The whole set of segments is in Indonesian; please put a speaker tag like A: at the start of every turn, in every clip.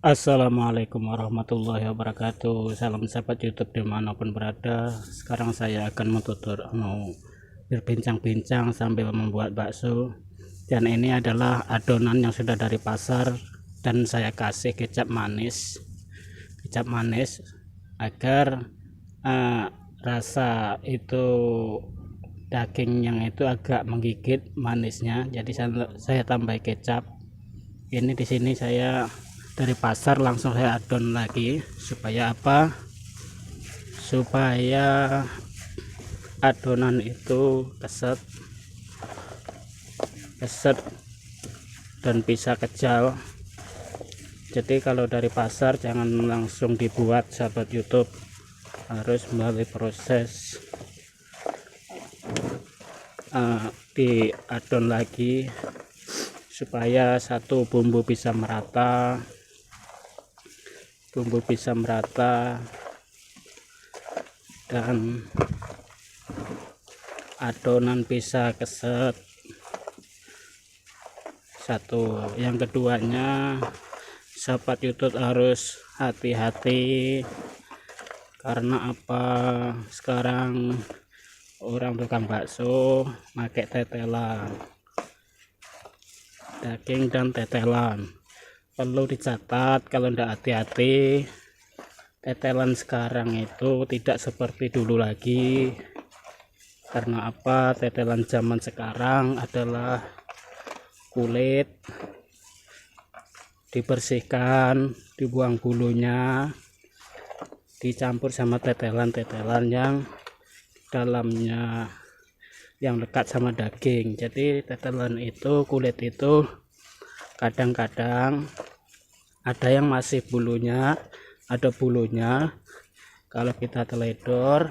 A: Assalamualaikum warahmatullahi wabarakatuh. Salam sahabat YouTube dimanapun berada. Sekarang saya akan mau berbincang-bincang sambil membuat bakso. Dan ini adalah adonan yang sudah dari pasar, dan saya kasih kecap manis agar rasa itu daging yang itu agak menggigit manisnya. Jadi saya tambah kecap. Ini di sini saya dari pasar langsung saya adon lagi supaya apa? Supaya adonan itu keset dan bisa kejal. Jadi kalau dari pasar jangan langsung dibuat sahabat YouTube, harus melalui proses diadon lagi supaya satu bumbu bisa merata, dan adonan bisa keset. Satu, yang keduanya sahabat YouTube harus hati-hati karena apa? Sekarang orang tukang bakso pakai tetelan daging dan tetelan. Perlu dicatat, kalau tidak hati-hati, tetelan sekarang itu tidak seperti dulu lagi. Karena apa? Tetelan zaman sekarang adalah kulit dibersihkan, dibuang bulunya, dicampur sama tetelan yang dalamnya yang dekat sama daging. Jadi tetelan itu, kulit itu kadang-kadang ada yang masih ada bulunya. Kalau kita teledor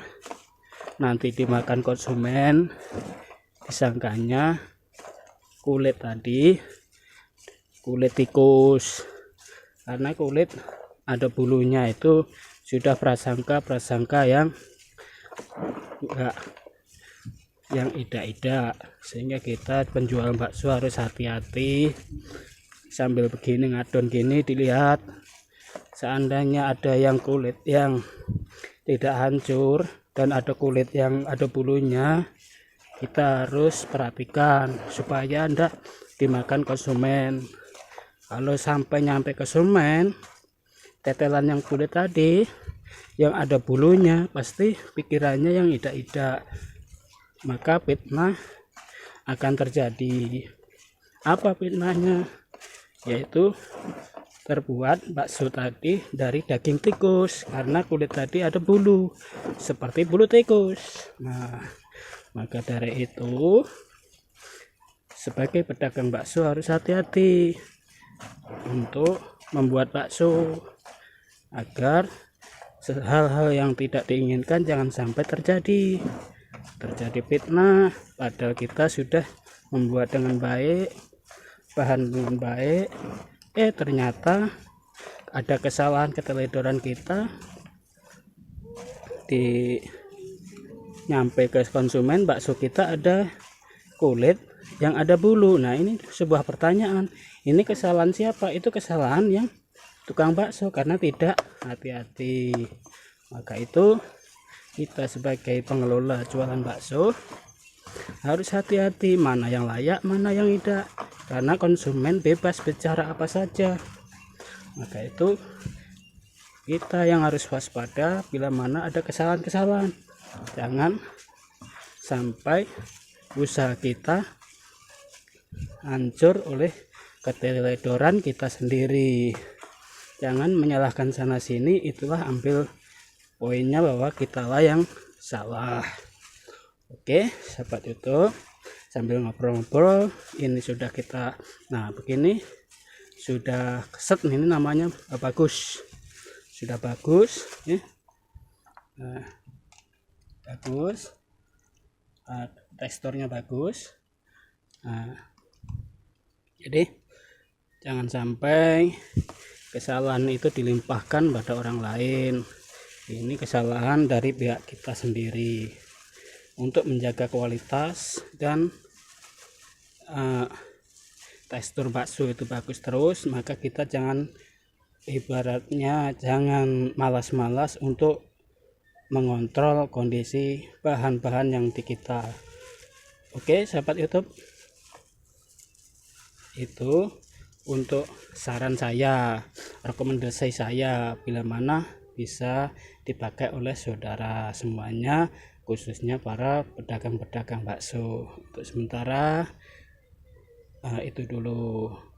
A: nanti dimakan konsumen, disangkanya kulit tikus, karena kulit ada bulunya itu sudah prasangka yang enggak, yang idak-idak. Sehingga kita penjual bakso harus hati-hati. Sambil begini ngadon gini, dilihat seandainya ada yang kulit yang tidak hancur dan ada kulit yang ada bulunya, kita harus perhatikan supaya tidak dimakan konsumen. Kalau sampai nyampe konsumen, tetelan yang kulit tadi yang ada bulunya, pasti pikirannya yang idak-idak, maka fitnah akan terjadi. Apa fitnahnya? Yaitu terbuat bakso tadi dari daging tikus, karena kulit tadi ada bulu seperti bulu tikus. Nah, maka dari itu sebagai pedagang bakso harus hati-hati untuk membuat bakso agar hal-hal yang tidak diinginkan jangan sampai terjadi fitnah. Padahal kita sudah membuat dengan baik, bahan dengan baik, ternyata ada kesalahan keteledoran kita, di nyampe ke konsumen bakso kita ada kulit yang ada bulu. Nah, ini sebuah pertanyaan, ini kesalahan siapa? Itu kesalahan yang tukang bakso karena tidak hati-hati. Maka itu kita sebagai pengelola jualan bakso harus hati-hati mana yang layak, mana yang tidak, karena konsumen bebas bicara apa saja. Maka itu kita yang harus waspada bila mana ada kesalahan-kesalahan. Jangan sampai usaha kita hancur oleh keteledoran kita sendiri. Jangan menyalahkan sana sini, itulah ambil poinnya bahwa kita lah yang salah. Oke sahabat YouTube, sambil ngobrol-ngobrol ini sudah kita, nah begini sudah keset, ini namanya bagus, sudah bagus ya. Nah, bagus, teksturnya bagus. Nah, jadi jangan sampai kesalahan itu dilimpahkan pada orang lain. Ini kesalahan dari pihak kita sendiri. Untuk menjaga kualitas dan tekstur bakso itu bagus terus, maka kita jangan ibaratnya jangan malas-malas untuk mengontrol kondisi bahan-bahan yang di kita. Oke sahabat YouTube, itu untuk saran saya, rekomendasi saya bila mana bisa dipakai oleh saudara semuanya, khususnya para pedagang-pedagang bakso. Untuk sementara itu dulu.